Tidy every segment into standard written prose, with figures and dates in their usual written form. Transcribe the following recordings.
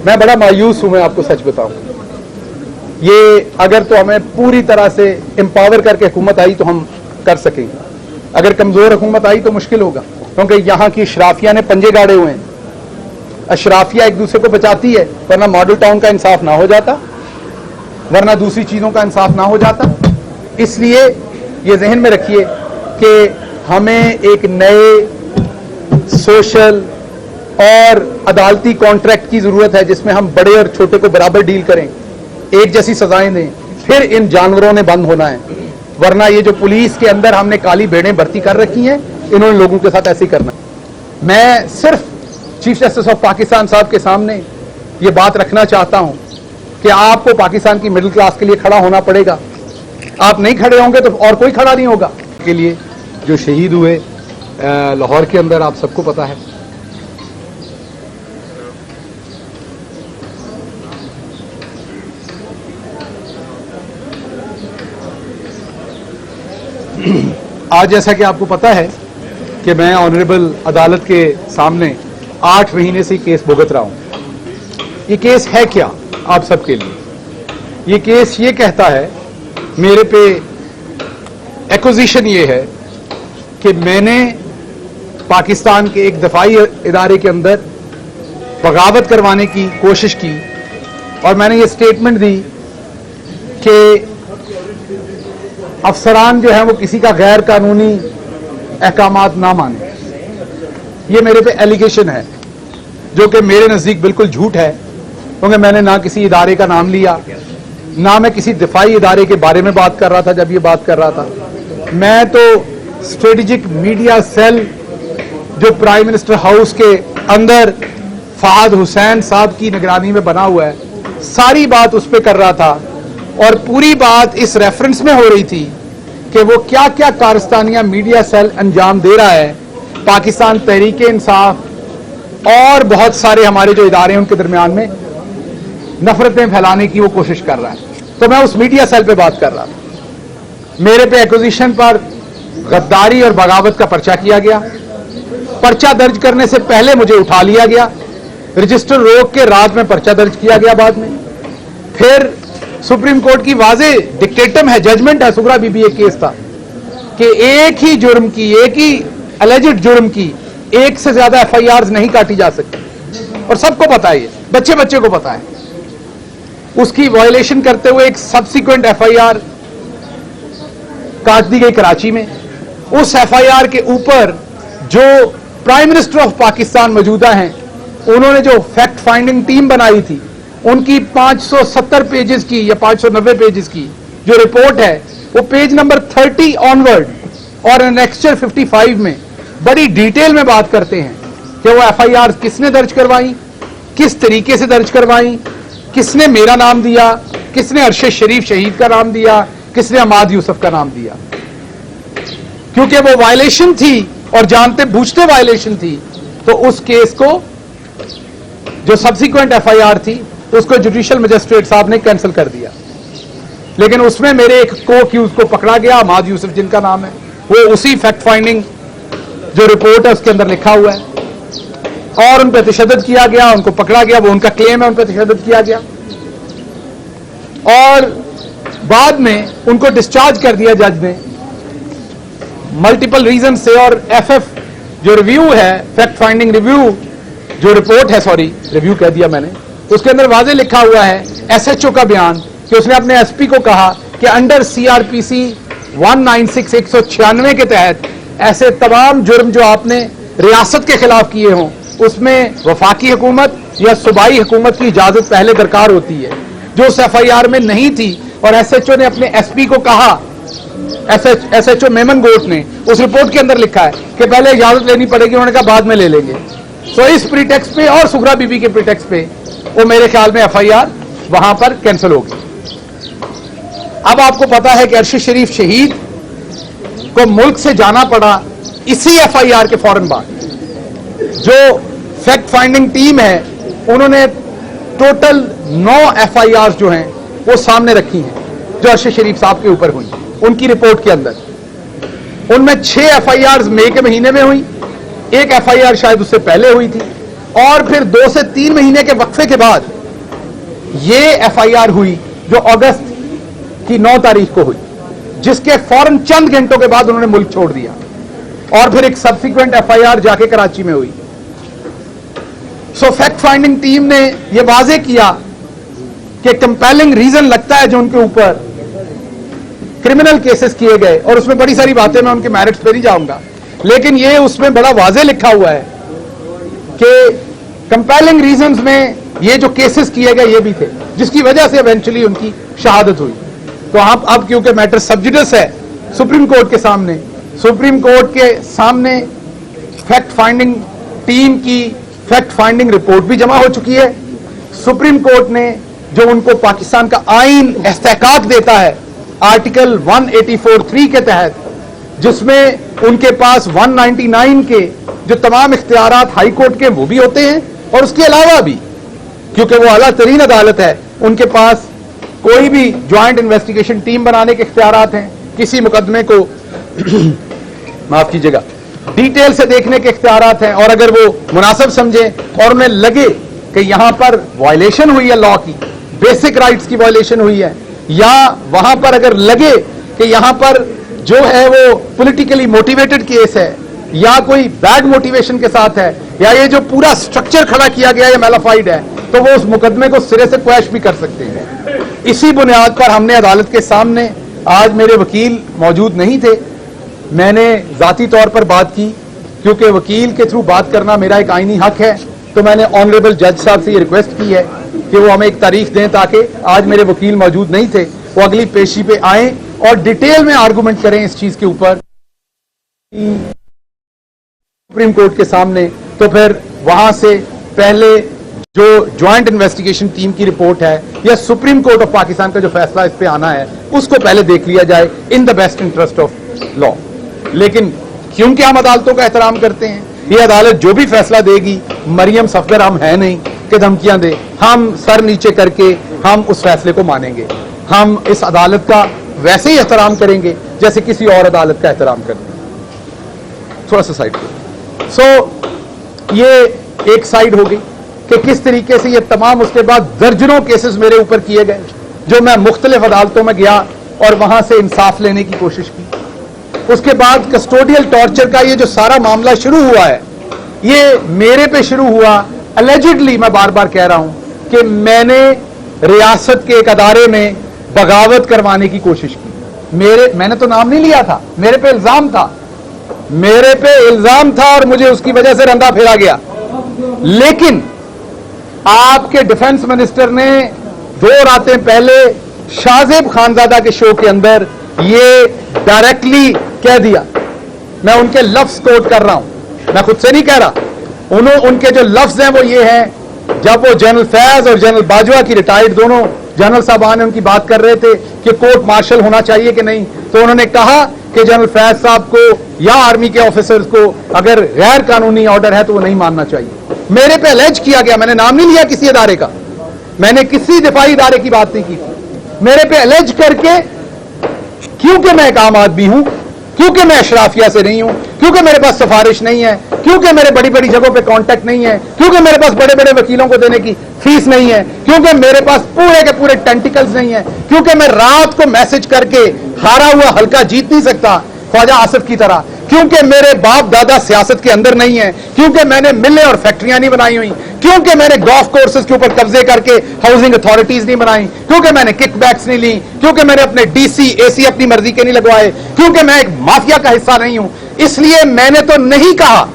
मैं बड़ा मायूस हूं, मैं आपको सच बताऊं। ये अगर तो हमें पूरी तरह से एम्पावर करके हुकूमत आई तो हम कर सकेंगे, अगर कमजोर हुकूमत आई तो मुश्किल होगा, क्योंकि यहां की अशराफिया ने पंजे गाड़े हुए हैं। अशराफिया एक दूसरे को बचाती है, वरना मॉडल टाउन का इंसाफ ना हो जाता, वरना दूसरी चीजों का इंसाफ ना हो जाता। इसलिए ये जहन में रखिए कि हमें एक नए सोशल और अदालती कॉन्ट्रैक्ट की जरूरत है, जिसमें हम बड़े और छोटे को बराबर डील करें, एक जैसी सजाएं दें। फिर इन जानवरों ने बंद होना है, वरना ये जो पुलिस के अंदर हमने काली भेड़ें भर्ती कर रखी हैं, इन्होंने लोगों के साथ ऐसे ही करना है। मैं सिर्फ चीफ जस्टिस ऑफ पाकिस्तान साहब के सामने ये बात रखना चाहता हूं कि आपको पाकिस्तान की मिडिल क्लास के लिए खड़ा होना पड़ेगा। आप नहीं खड़े होंगे तो और कोई खड़ा नहीं होगा। के लिए जो शहीद हुए लाहौर के अंदर, आप सबको पता है, आज जैसा कि आपको पता है कि मैं ऑनरेबल अदालत के सामने 8 महीने से केस भुगत रहा हूं। ये केस है क्या आप सबके लिए? ये केस ये कहता है, मेरे पे एक्विजिशन ये है कि मैंने पाकिस्तान के एक दफाई इदारे के अंदर बगावत करवाने की कोशिश की और मैंने ये स्टेटमेंट दी कि अफसरान जो है वो किसी का गैर कानूनी अहकामात ना माने। ये मेरे पे एलिगेशन है, जो कि मेरे नजदीक बिल्कुल झूठ है, क्योंकि मैंने ना किसी इदारे का नाम लिया, ना मैं किसी दिफाई इदारे के बारे में बात कर रहा था। जब ये बात कर रहा था, मैं तो स्ट्रेटेजिक मीडिया सेल जो प्राइम मिनिस्टर हाउस के अंदर फहद हुसैन साहब की निगरानी में बना हुआ है, सारी बात उस पर कर रहा था। और पूरी बात इस रेफरेंस में हो रही थी कि वो क्या क्या कारस्तानियां मीडिया सेल अंजाम दे रहा है, पाकिस्तान तहरीक इंसाफ और बहुत सारे हमारे जो इदारे हैं उनके दरमियान में नफरतें फैलाने की वो कोशिश कर रहा है। तो मैं उस मीडिया सेल पे बात कर रहा था। मेरे पे एक्विजिशन पर गद्दारी और बगावत का पर्चा किया गया। पर्चा दर्ज करने से पहले मुझे उठा लिया गया, रजिस्टर रोक के रात में पर्चा दर्ज किया गया। बाद में फिर सुप्रीम कोर्ट की वाजे डिक्टेटम है, जजमेंट है, सुगरा बीबी एक केस था कि एक ही जुर्म की, एक ही अलेजिड जुर्म की एक से ज्यादा एफआईआर नहीं काटी जा सकती। और सबको पता है, ये बच्चे बच्चे को पता है। उसकी वायलेशन करते हुए एक सब्सिक्वेंट एफआईआर काट दी गई कराची में। उस एफआईआर के ऊपर जो प्राइम मिनिस्टर ऑफ पाकिस्तान मौजूदा हैं, उन्होंने जो फैक्ट फाइंडिंग टीम बनाई थी, उनकी 570 पेजेस की या 590 पेजेस की जो रिपोर्ट है, वो पेज नंबर 30 ऑनवर्ड और एनेक्स्चर 55 में बड़ी डिटेल में बात करते हैं कि वो एफआईआर किसने दर्ज करवाई, किस तरीके से दर्ज करवाई, किसने मेरा नाम दिया, किसने अरशद शरीफ शहीद का नाम दिया, किसने अमाद यूसुफ का नाम दिया। क्योंकि वो वायलेशन थी और जानते बूझते वायलेशन थी, तो उस केस को जो सब्सिक्वेंट एफआईआर थी उसको जुडिशियल मजिस्ट्रेट साहब ने कैंसिल कर दिया। लेकिन उसमें मेरे एक को अक्यूज को पकड़ा गया, अमाद यूसुफ जिनका नाम है, वो उसी फैक्ट फाइंडिंग जो रिपोर्ट है उसके अंदर लिखा हुआ है, और उन पर तशद्दुद किया गया, उनको पकड़ा गया, वो उनका क्लेम है, उन पर तशद्दुद किया गया और बाद में उनको डिस्चार्ज कर दिया जज ने मल्टीपल रीजन से। और एफएफ जो रिव्यू है, फैक्ट फाइंडिंग रिव्यू जो रिपोर्ट है, सॉरी रिव्यू कह दिया मैंने, उसके अंदर वाजे लिखा हुआ है एसएचओ का बयान कि उसने अपने एसपी को कहा कि अंडर सीआरपीसी 196 196 के तहत ऐसे तमाम जुर्म जो आपने रियासत के खिलाफ किए हों, उसमें वफाकी हुकूमत या सूबाई हुकूमत की इजाजत पहले दरकार होती है, जो उस एफआईआर में नहीं थी। और एसएचओ ने अपने एसपी को कहा, एसएचओ मेमन गोट ने उस रिपोर्ट के अंदर लिखा है कि पहले इजाजत लेनी पड़ेगी, उन्होंने कहा बाद में ले लेंगे। तो इस प्रीटेक्स्ट पे और सुगरा बीबी के प्रीटेक्स्ट पे वो मेरे ख्याल में एफआईआर वहां पर कैंसिल होगी। अब आपको पता है कि अरशद शरीफ शहीद को मुल्क से जाना पड़ा इसी एफआईआर के फौरन बाद। जो फैक्ट फाइंडिंग टीम है, उन्होंने टोटल 9 एफआईआर जो हैं वो सामने रखी हैं जो अरशद शरीफ साहब के ऊपर हुई उनकी रिपोर्ट के अंदर। उनमें 6 एफआईआर मई के महीने में हुई, एक एफआईआर शायद उससे पहले हुई थी, और फिर 2 से 3 महीने के वक्फे के बाद ये एफआईआर हुई जो अगस्त की 9 तारीख को हुई, जिसके फौरन चंद घंटों के बाद उन्होंने मुल्क छोड़ दिया, और फिर एक सब्सिक्वेंट एफआईआर जाके कराची में हुई। सो फैक्ट फाइंडिंग टीम ने यह वाजे किया कि कंपेलिंग रीजन लगता है जो उनके ऊपर क्रिमिनल केसेस किए गए, और उसमें बड़ी सारी बातें, मैं उनके मेरिट्स पे नहीं जाऊंगा, लेकिन ये उसमें बड़ा वाजे लिखा हुआ है कि कंपेलिंग रीजंस में ये जो केसेस किए गए ये भी थे, जिसकी वजह से इवेंचुअली उनकी शहादत हुई। तो अब क्योंकि मैटर सब जुडिस है सुप्रीम कोर्ट के सामने, सुप्रीम कोर्ट के सामने फैक्ट फाइंडिंग टीम की फैक्ट फाइंडिंग रिपोर्ट भी जमा हो चुकी है। सुप्रीम कोर्ट ने जो उनको पाकिस्तान का आईन इस्तेहकाक देता है आर्टिकल 184(3) के तहत, जिसमें उनके पास 199 के जो तमाम इख्तियारात हाई कोर्ट के वो भी होते हैं, और उसके अलावा भी क्योंकि वो आला तरीन अदालत है, उनके पास कोई भी ज्वाइंट इन्वेस्टिगेशन टीम बनाने के इख्तियारात हैं, किसी मुकदमे को माफ कीजिएगा डिटेल से देखने के इख्तियारात हैं, और अगर वो मुनासिब समझे और उन्हें लगे कि यहां पर वायलेशन हुई है लॉ की, बेसिक राइट्स की वायलेशन हुई है, या वहां पर अगर लगे कि यहां पर जो है वो पॉलिटिकली मोटिवेटेड केस है या कोई बैड मोटिवेशन के साथ है, या ये जो पूरा स्ट्रक्चर खड़ा किया गया है मैलाफाइड है, तो वो उस मुकदमे को सिरे से क्वैश भी कर सकते हैं। इसी बुनियाद पर हमने अदालत के सामने, आज मेरे वकील मौजूद नहीं थे, मैंने जाती तौर पर बात की, क्योंकि वकील के थ्रू बात करना मेरा एक आईनी हक है, तो मैंने ऑनरेबल जज साहब से ये रिक्वेस्ट की है कि वो हमें एक तारीख दें, ताकि आज मेरे वकील मौजूद नहीं थे, वो अगली पेशी पे आए और डिटेल में आर्गूमेंट करें इस चीज के ऊपर सुप्रीम कोर्ट के सामने। तो फिर वहां से पहले जो ज्वाइंट इन्वेस्टिगेशन टीम की रिपोर्ट है या सुप्रीम कोर्ट ऑफ पाकिस्तान का जो फैसला इस पे आना है, उसको पहले देख लिया जाए in the best interest of law. लेकिन क्योंकि हम अदालतों का एहतराम करते हैं, ये अदालत जो भी फैसला देगी, मरियम सफदर हम है नहीं कि धमकियां दे, हम सर नीचे करके हम उस फैसले को मानेंगे। हम इस अदालत का वैसे ही एहतराम करेंगे जैसे किसी और अदालत का एहतराम करते हैं। थोड़ा सा साइड पे। सो ये एक साइड हो गई कि किस तरीके से ये तमाम, उसके बाद दर्जनों केसेस मेरे ऊपर किए गए, जो मैं मुख्तलिफ अदालतों में गया और वहां से इंसाफ लेने की कोशिश की। उसके बाद कस्टोडियल टॉर्चर का ये जो सारा मामला शुरू हुआ है, ये मेरे पे शुरू हुआ अलेजिडली, मैं बार बार कह रहा हूं कि मैंने रियासत के एक अदारे में बगावत करवाने की कोशिश की। मैंने तो नाम नहीं लिया था, मेरे पे इल्जाम था, मेरे पे इल्जाम था और मुझे उसकी वजह से रंधा फेरा गया। लेकिन आपके डिफेंस मिनिस्टर ने 2 रातें पहले शाहजेब खानजादा के शो के अंदर ये डायरेक्टली कह दिया, मैं उनके लफ्ज कोट कर रहा हूं, मैं खुद से नहीं कह रहा, उनके जो लफ्ज हैं वो ये हैं, जब वो जनरल फैज और जनरल बाजवा की रिटायर्ड दोनों जनरल साहबान उनकी बात कर रहे थे कि कोर्ट मार्शल होना चाहिए कि नहीं, तो उन्होंने कहा कि जनरल फैज साहब को या आर्मी के ऑफिसर्स को अगर गैर कानूनी ऑर्डर है तो वो नहीं मानना चाहिए। मेरे पे अलेज किया गया, मैंने नाम नहीं लिया किसी अदारे का, मैंने किसी दिफाई इदारे की बात नहीं की थी, मेरे पे अलेज करके, क्योंकि मैं एक आम आदमी हूं, क्योंकि मैं अशराफिया से नहीं हूं, क्योंकि मेरे पास सिफारिश नहीं है, क्योंकि मेरे बड़ी बड़ी जगहों पे कांटेक्ट नहीं है, क्योंकि मेरे पास बड़े बड़े वकीलों को देने की फीस नहीं है, क्योंकि मेरे पास पूरे के पूरे टेंटिकल्स नहीं है, क्योंकि मैं रात को मैसेज करके हारा हुआ हल्का जीत नहीं सकता ख्वाजा आसिफ की तरह, क्योंकि मेरे बाप दादा सियासत के अंदर नहीं है, क्योंकि मैंने मिलें और फैक्ट्रियां नहीं बनाई हुई, क्योंकि मैंने गोल्फ कोर्सेज के ऊपर कब्जे करके हाउसिंग अथॉरिटीज नहीं बनाई, क्योंकि मैंने किकबैक्स नहीं ली, क्योंकि मैंने अपने डीसी एसी अपनी मर्जी के नहीं लगवाए, क्योंकि मैं एक माफिया का हिस्सा नहीं हूं, इसलिए मैंने तो नहीं कहा,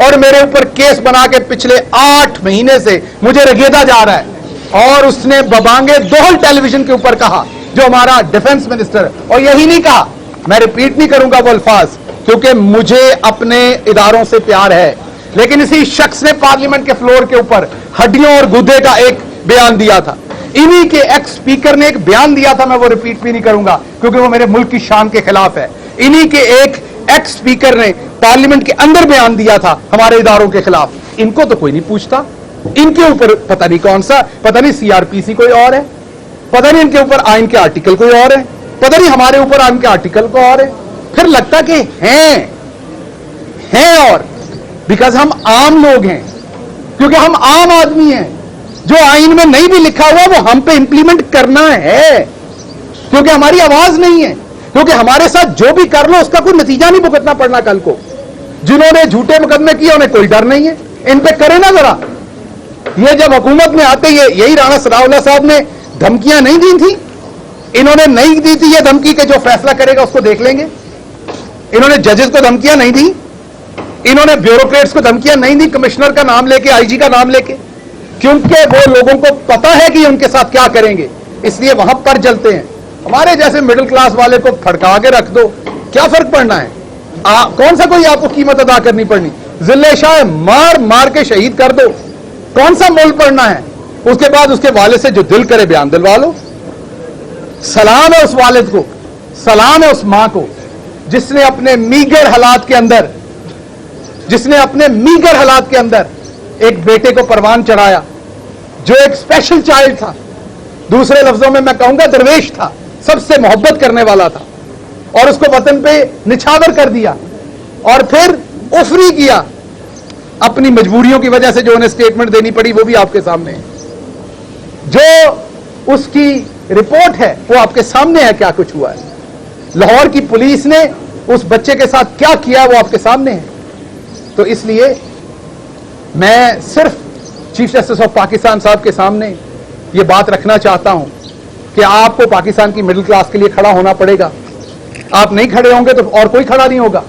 और मेरे ऊपर केस बना के पिछले 8 महीने से मुझे रगेदा जा रहा है। और उसने बबांगे दोहल टेलीविजन के ऊपर कहा, जो हमारा डिफेंस मिनिस्टर, और यही नहीं कहा, मैं रिपीट नहीं करूंगा वो अल्फाज, क्योंकि मुझे अपने इदारों से प्यार है, लेकिन इसी शख्स ने पार्लियामेंट के फ्लोर के ऊपर हड्डियों और गुदे का एक बयान दिया था। इन्हीं के एक्स स्पीकर ने एक बयान दिया था, मैं वो रिपीट भी नहीं करूंगा क्योंकि वो मेरे मुल्क की शान के खिलाफ है। इन्हीं के एक एक्स स्पीकर ने पार्लियामेंट के अंदर बयान दिया था हमारे इदारों के खिलाफ। इनको तो कोई नहीं पूछता, इनके ऊपर पता नहीं कौन सा, पता नहीं सीआरपीसी कोई और है, पता नहीं इनके ऊपर आइन के आर्टिकल कोई और है, पता नहीं हमारे ऊपर आइन के आर्टिकल को और है। फिर लगता कि हैं और बिकॉज हम आम लोग हैं, क्योंकि हम आम आदमी हैं, जो आइन में नहीं भी लिखा हुआ वो हम पे इंप्लीमेंट करना है, क्योंकि हमारी आवाज नहीं है, क्योंकि हमारे साथ जो भी कर लो उसका कोई नतीजा नहीं भुगतना पड़ना कल को। जिन्होंने झूठे मुकदमे किए उन्हें कोई डर नहीं है, इन पे करे ना जरा। ये जब हुकूमत में आते यही राणा सनाउल्लाह साहब ने धमकियां नहीं दी थी, इन्होंने नहीं दी थी ये धमकी कि जो फैसला करेगा उसको देख लेंगे। इन्होंने जजेस को धमकियां नहीं दी, इन्होंने ब्यूरोक्रेट्स को धमकियां नहीं दी कमिश्नर का नाम लेके, आईजी का नाम लेके, क्योंकि वो लोगों को पता है कि उनके साथ क्या करेंगे, इसलिए वहां पर जलते हैं। हमारे जैसे मिडिल क्लास वाले को फड़का के रख दो, क्या फर्क पड़ना है? कौन सा कोई आपको कीमत अदा करनी पड़नी? जिले शाह मार मार के शहीद कर दो, कौन सा मोल पड़ना है? उसके बाद उसके वालिद से जो दिल करे बयान दिलवा लो। सलाम है उस वालिद को, सलाम है उस मां को जिसने अपने मीगर हालात के अंदर एक बेटे को परवान चढ़ाया, जो एक स्पेशल चाइल्ड था, दूसरे लफ्जों में मैं कहूंगा दरवेश था, सबसे मोहब्बत करने वाला था, और उसको वतन पे निछावर कर दिया और फिर उफरी किया। अपनी मजबूरियों की वजह से जो उन्हें स्टेटमेंट देनी पड़ी वो भी आपके सामने है, जो उसकी रिपोर्ट है वो आपके सामने है, क्या कुछ हुआ है। लाहौर की पुलिस ने उस बच्चे के साथ क्या किया वो आपके सामने है। तो इसलिए मैं सिर्फ चीफ जस्टिस ऑफ पाकिस्तान साहब के सामने ये बात रखना चाहता हूं कि आपको पाकिस्तान की मिडिल क्लास के लिए खड़ा होना पड़ेगा। आप नहीं खड़े होंगे तो और कोई खड़ा नहीं होगा।